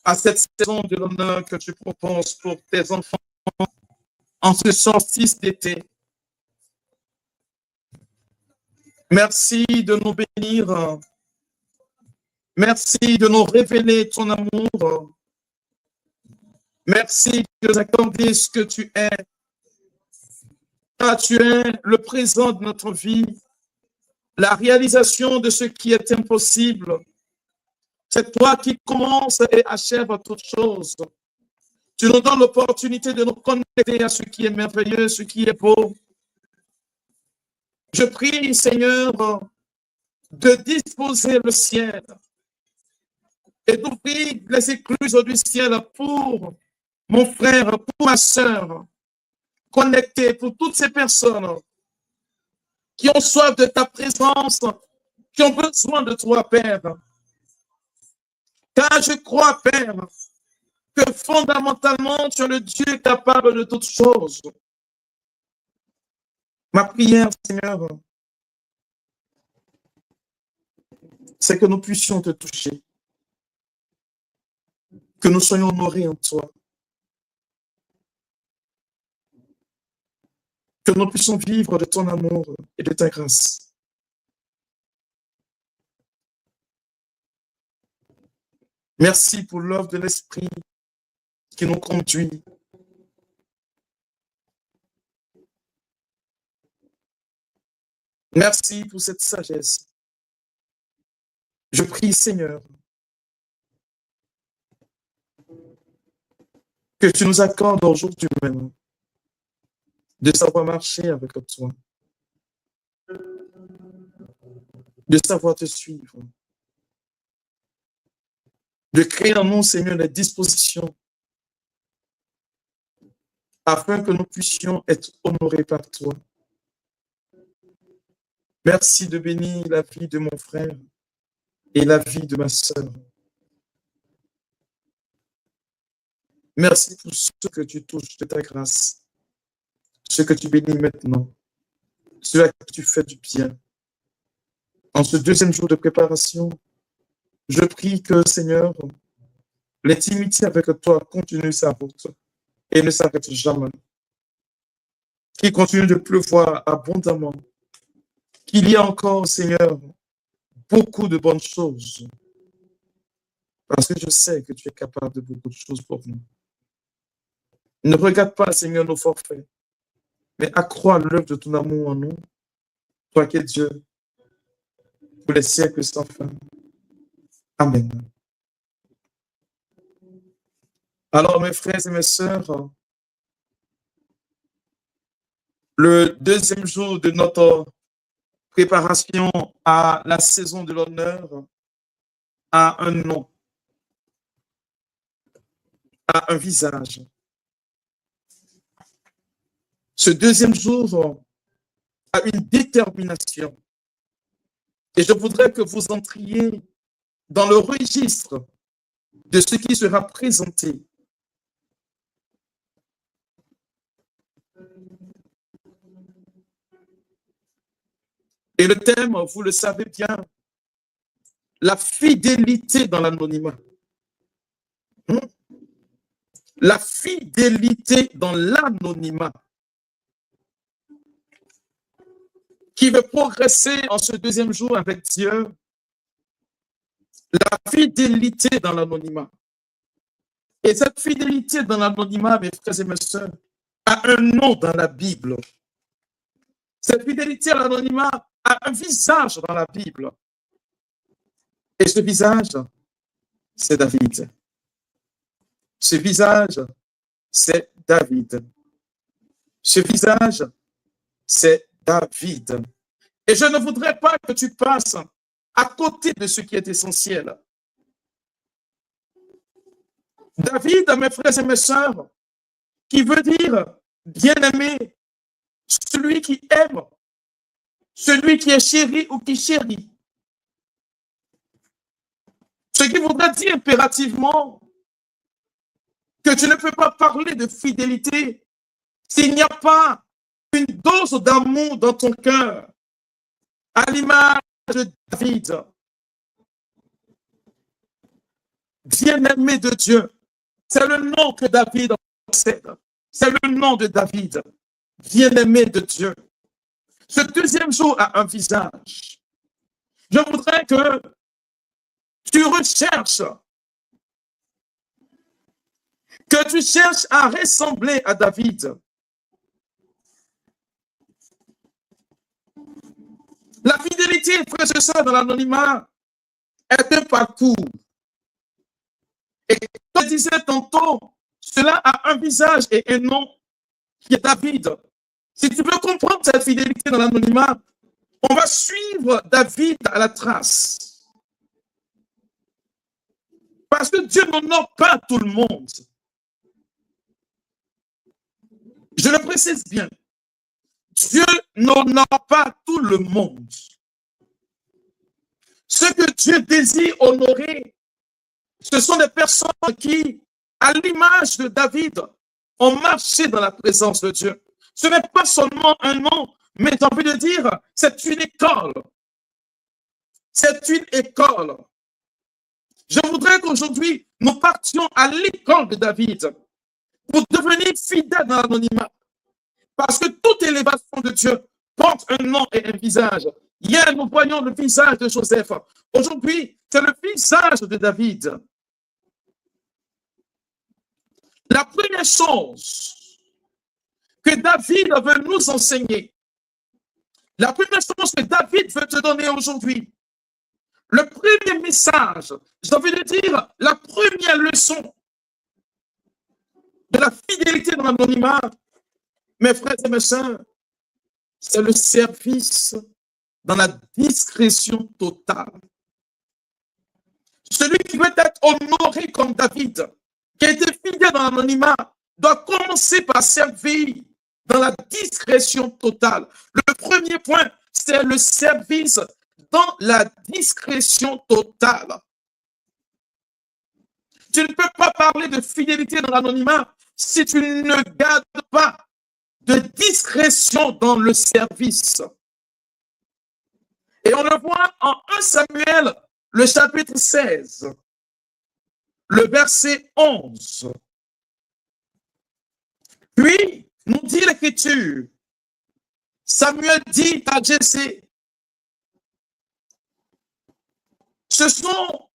à cette saison de l'honneur que tu proposes pour tes enfants en ce solstice d'été. Merci de nous bénir. Merci de nous révéler ton amour. Merci de nous accorder ce que tu es. Car tu es le présent de notre vie, la réalisation de ce qui est impossible. C'est toi qui commences et achèves toutes choses. Tu nous donnes l'opportunité de nous connecter à ce qui est merveilleux, ce qui est beau. Je prie, Seigneur, de disposer le ciel et d'ouvrir les écluses du ciel pour mon frère, pour ma sœur, connectés pour toutes ces personnes qui ont soif de ta présence, qui ont besoin de toi, Père. Car je crois, Père, que fondamentalement, tu es le Dieu capable de toutes choses. Ma prière, Seigneur, c'est que nous puissions te toucher, que nous soyons honorés en toi, que nous puissions vivre de ton amour et de ta grâce. Merci pour l'œuvre de l'Esprit qui nous conduit. Merci pour cette sagesse. Je prie, Seigneur, que tu nous accordes aujourd'hui même de savoir marcher avec toi, de savoir te suivre, de créer en nous, Seigneur, les dispositions afin que nous puissions être honorés par toi. Merci de bénir la vie de mon frère et la vie de ma sœur. Merci pour ce que tu touches de ta grâce, ce que tu bénis maintenant, ce que tu fais du bien. En ce deuxième jour de préparation, je prie que, Seigneur, l'intimité avec toi continue sa route et ne s'arrête jamais. Qu'il continue de pleuvoir abondamment. Qu'il y a encore, Seigneur, beaucoup de bonnes choses. Parce que je sais que tu es capable de beaucoup de choses pour nous. Ne regarde pas, Seigneur, nos forfaits, mais accrois l'œuvre de ton amour en nous, toi qui es Dieu, pour les siècles sans fin. Amen. Alors, mes frères et mes sœurs, le deuxième jour de notre préparation à la saison de l'honneur a un nom, a un visage. Ce deuxième jour a une détermination. Et je voudrais que vous entriez dans le registre de ce qui sera présenté. Et le thème, vous le savez bien, la fidélité dans l'anonymat. La fidélité dans l'anonymat. Qui veut progresser en ce deuxième jour avec Dieu, la fidélité dans l'anonymat. Et cette fidélité dans l'anonymat, mes frères et mes sœurs, a un nom dans la Bible. Cette fidélité à l'anonymat a un visage dans la Bible. Et ce visage, c'est David. Ce visage, c'est David. Ce visage, c'est David. Et je ne voudrais pas que tu passes à côté de ce qui est essentiel. David, mes frères et mes sœurs, qui veut dire bien-aimé, celui qui aime, celui qui est chéri ou qui chérit. Ce qui voudrait dire impérativement que tu ne peux pas parler de fidélité s'il n'y a pas une dose d'amour dans ton cœur, à l'image de David. bien-aimé de Dieu. C'est le nom que David possède. C'est le nom de David, bien-aimé de Dieu. Ce deuxième jour a un visage. Je voudrais que tu recherches, que tu cherches à ressembler à David. La fidélité, frère, c'est ça, dans l'anonymat, est un parcours. Et comme je disais tantôt, cela a un visage et un nom qui est David. Si tu veux comprendre cette fidélité dans l'anonymat, on va suivre David à la trace. Parce que Dieu n'honore pas tout le monde. Je le précise bien. Dieu n'honore pas tout le monde. Ce que Dieu désire honorer, ce sont des personnes qui, à l'image de David, ont marché dans la présence de Dieu. Ce n'est pas seulement un nom, mais j'ai envie de dire, c'est une école. C'est une école. Je voudrais qu'aujourd'hui, nous partions à l'école de David pour devenir fidèles dans l'anonymat. Parce que toute élévation de Dieu porte un nom et un visage. Hier, nous voyons le visage de Joseph. Aujourd'hui, c'est le visage de David. La première chose que David veut nous enseigner, la première chose que David veut te donner aujourd'hui, le premier message, j'ai envie de dire, la première leçon de la fidélité dans l'anonymat, mes frères et mes sœurs, c'est le service dans la discrétion totale. Celui qui veut être honoré comme David, qui a été fidèle dans l'anonymat, doit commencer par servir dans la discrétion totale. Le premier point, c'est le service dans la discrétion totale. Tu ne peux pas parler de fidélité dans l'anonymat si tu ne gardes pas de discrétion dans le service. Et on le voit en 1 Samuel, le chapitre 16, le verset 11. Puis, nous dit l'Écriture, Samuel dit à Jessé, ce sont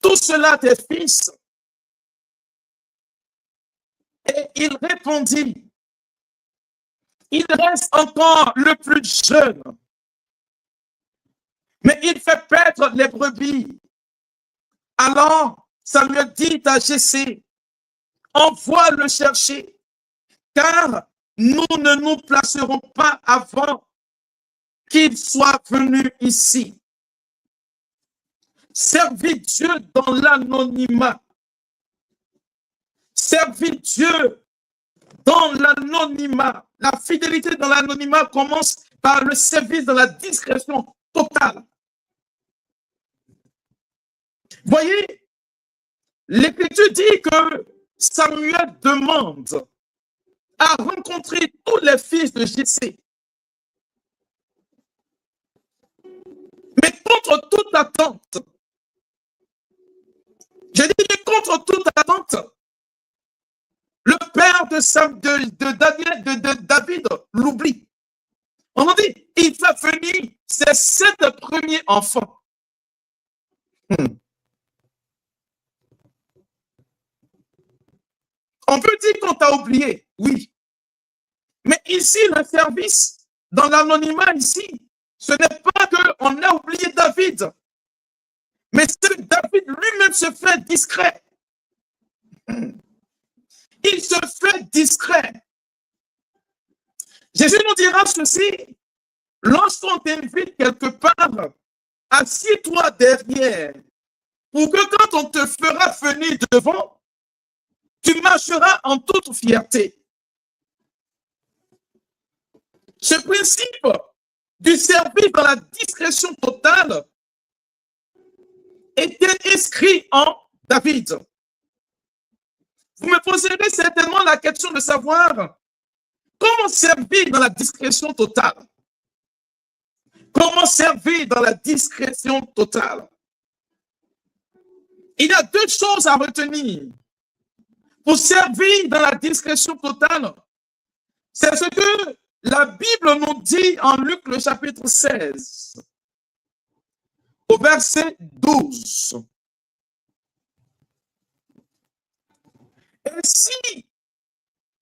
tous cela tes fils. Et il répondit, il reste encore le plus jeune, mais il fait paître les brebis. Alors Samuel dit à Jessé, envoie le chercher, car nous ne nous placerons pas avant qu'il soit venu ici. Servir Dieu dans l'anonymat. Servir Dieu dans l'anonymat. La fidélité dans l'anonymat commence par le service dans la discrétion totale. Voyez, l'Écriture dit que Samuel demande à rencontrer tous les fils de Jessé. Mais contre toute attente, j'ai dit que contre toute attente, le père de David l'oublie. On a dit, il va venir ses 7 premiers enfants. On peut dire qu'on t'a oublié, oui. Mais ici, le service, dans l'anonymat ici, ce n'est pas qu'on a oublié David, mais c'est que David lui-même se fait discret. Il se fait discret. Jésus nous dira ceci, lorsqu'on t'invite quelque part, assieds-toi derrière, pour que quand on te fera venir devant, tu marcheras en toute fierté. Ce principe du service dans la discrétion totale était inscrit en David. Vous me poserez certainement la question de savoir comment servir dans la discrétion totale. Comment servir dans la discrétion totale? Il y a deux choses à retenir pour servir dans la discrétion totale. C'est ce que la Bible nous dit en Luc le chapitre 16, au verset 12. Et si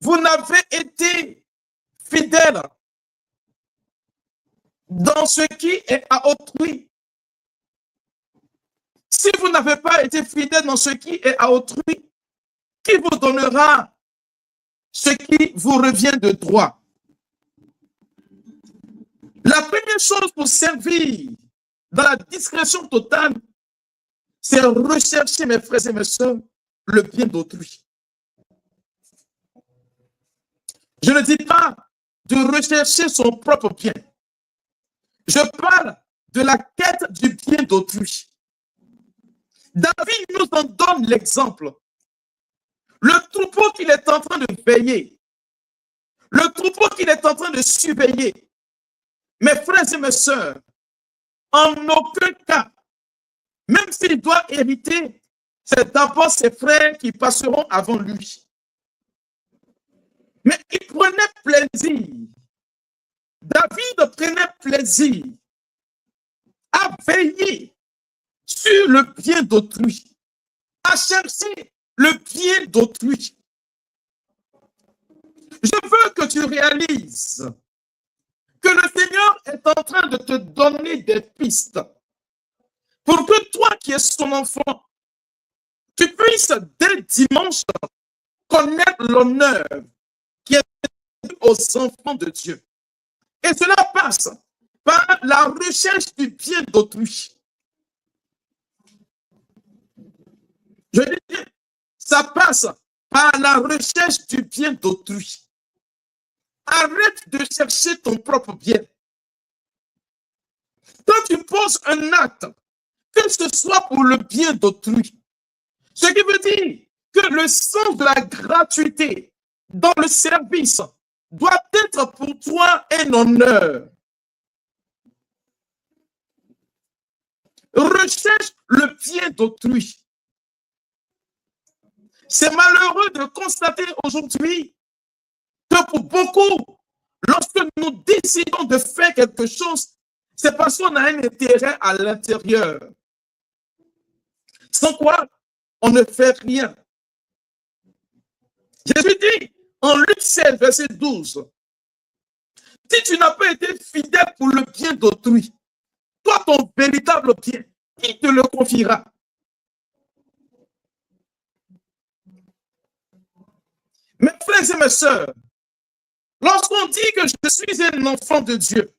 vous n'avez été fidèle dans ce qui est à autrui, si vous n'avez pas été fidèle dans ce qui est à autrui, qui vous donnera ce qui vous revient de droit? La première chose pour servir dans la discrétion totale, c'est rechercher, mes frères et mes sœurs, le bien d'autrui. Je ne dis pas de rechercher son propre bien. Je parle de la quête du bien d'autrui. David nous en donne l'exemple. Le troupeau qu'il est en train de veiller, le troupeau qu'il est en train de surveiller, mes frères et mes sœurs, en aucun cas, même s'il doit hériter, c'est d'abord ses frères qui passeront avant lui. Mais il prenait plaisir. David prenait plaisir à veiller sur le bien d'autrui, à chercher le bien d'autrui. Je veux que tu réalises que le Seigneur est en train de te donner des pistes pour que toi qui es son enfant, tu puisses dès dimanche connaître l'honneur qui est dû aux enfants de Dieu. Et cela passe par la recherche du bien d'autrui. Je dis, ça passe par la recherche du bien d'autrui. Arrête de chercher ton propre bien. Quand tu poses un acte, que ce soit pour le bien d'autrui, ce qui veut dire que le sens de la gratuité dans le service doit être pour toi un honneur. Recherche le bien d'autrui. C'est malheureux de constater aujourd'hui que pour beaucoup, lorsque nous décidons de faire quelque chose, c'est parce qu'on a un intérêt à l'intérieur. Sans quoi, on ne fait rien. Jésus dit en Luc 16, verset 12, si tu n'as pas été fidèle pour le bien d'autrui, toi, ton véritable bien, qui te le confiera? Mes frères et mes sœurs, lorsqu'on dit que je suis un enfant de Dieu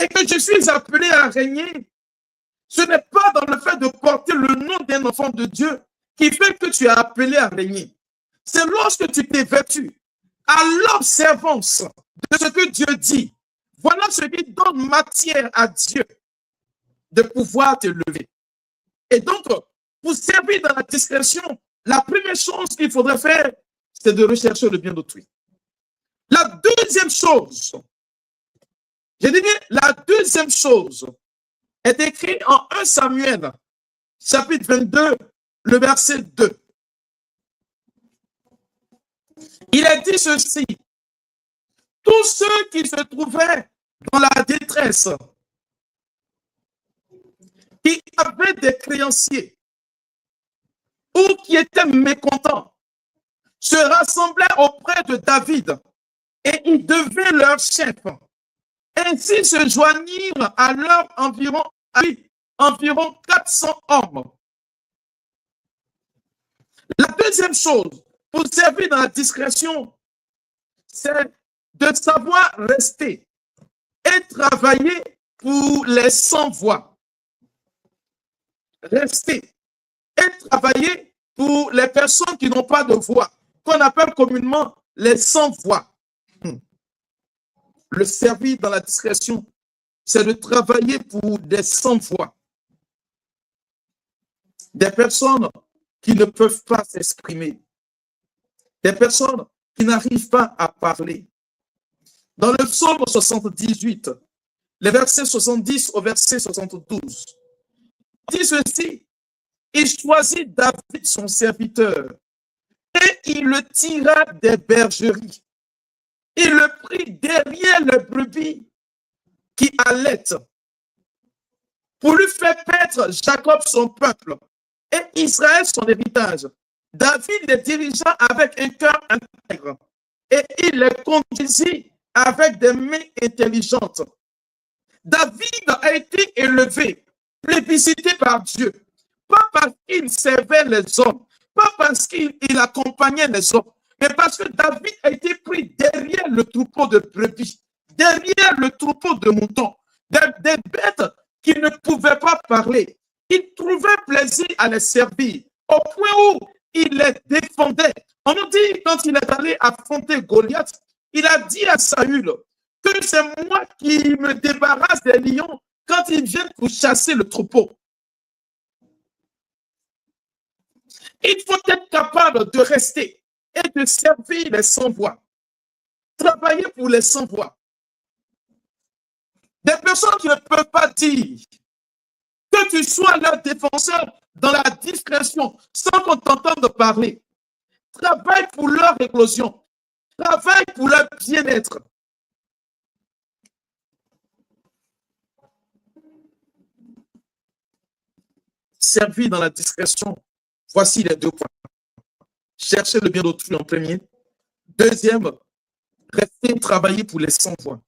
et que je suis appelé à régner, ce n'est pas dans le fait de porter le nom d'un enfant de Dieu qui fait que tu es appelé à régner. C'est lorsque tu t'es vêtu à l'observance de ce que Dieu dit. Voilà ce qui donne matière à Dieu de pouvoir te lever. Et donc, pour servir dans la discrétion, la première chose qu'il faudrait faire, c'est de rechercher le bien d'autrui. La deuxième chose, j'ai dit, la deuxième chose est écrite en 1 Samuel, chapitre 22, le verset 2. Il est dit ceci, tous ceux qui se trouvaient dans la détresse, qui avaient des créanciers ou qui étaient mécontents, se rassemblaient auprès de David et ils devaient leur chef. Ainsi se joignirent à leur environ 400 hommes. La deuxième chose pour servir dans la discrétion, c'est de savoir rester et travailler pour les sans-voix. Rester et travailler pour les personnes qui n'ont pas de voix, qu'on appelle communément les sans-voix. Le servir dans la discrétion, c'est de travailler pour des sans-voix. Des personnes qui ne peuvent pas s'exprimer. Des personnes qui n'arrivent pas à parler. Dans le psaume 78, les versets 70 au verset 72, dit ceci, il choisit David, son serviteur, et il le tira des bergeries. Il le prit derrière les brebis qui allaitent pour lui faire paître Jacob son peuple et Israël son héritage. David les dirigea avec un cœur intègre et il les conduisit avec des mains intelligentes. David a été élevé, plébiscité par Dieu, pas parce qu'il servait les hommes, pas parce qu'il accompagnait les hommes, mais parce que David a été pris derrière le troupeau de brebis, derrière le troupeau de moutons, des bêtes qui ne pouvaient pas parler. Il trouvait plaisir à les servir, au point où il les défendait. On nous dit, quand il est allé affronter Goliath, il a dit à Saül que c'est moi qui me débarrasse des lions quand ils viennent pour chasser le troupeau. Il faut être capable de rester et de servir les sans-voix. Travailler pour les sans-voix. Des personnes qui ne peuvent pas dire que tu sois leur défenseur dans la discrétion, sans qu'on t'entende parler. Travaille pour leur éclosion. Travaille pour leur bien-être. Servir dans la discrétion. Voici les 2 points. Chercher le bien d'autrui en premier. Deuxième, rester travailler pour les sans-voix.